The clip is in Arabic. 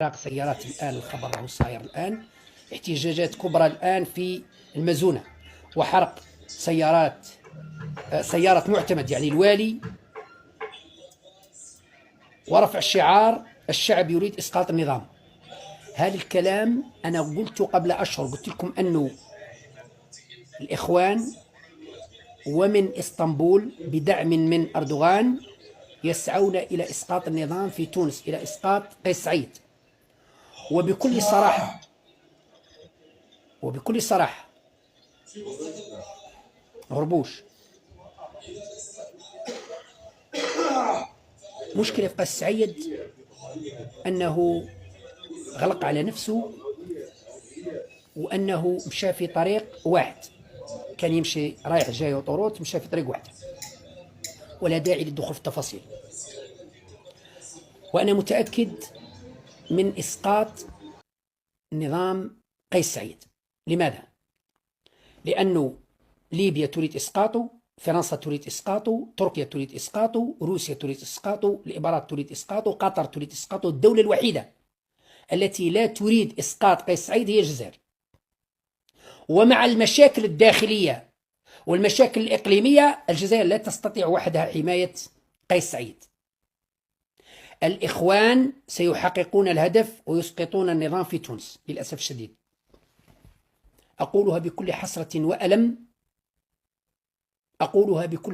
إحراق سيارات الآن، الخبر راهو صاير الآن، احتجاجات كبرى الآن في المزونة وحرق سيارة معتمد يعني الوالي، ورفع شعار الشعب يريد إسقاط النظام. هذا الكلام أنا قلت قبل أشهر، قلت لكم أنه الإخوان ومن إسطنبول بدعم من أردوغان يسعون إلى إسقاط النظام في تونس، إلى إسقاط قيس سعيد. وبكل صراحة هربوش مشكلة في قيس سعيد أنه غلق على نفسه، وأنه مشى في طريق واحد، كان يمشي رايح جاي وطروط، مشى في طريق واحد ولا داعي للدخول في التفاصيل. وأنا متأكد من إسقاط نظام قيس سعيد. لماذا؟ لأنه ليبيا تريد إسقاطه، فرنسا تريد إسقاطه، تركيا تريد إسقاطه، روسيا تريد إسقاطه، الإمارات تريد إسقاطه، قطر تريد إسقاطه. الدولة الوحيدة التي لا تريد إسقاط قيس سعيد هي الجزائر. ومع المشاكل الداخلية والمشاكل الإقليمية، الجزائر لا تستطيع وحدها حماية قيس سعيد. الإخوان سيحققون الهدف ويسقطون النظام في تونس للأسف الشديد. أقولها بكل حسرة وألم، أقولها بكل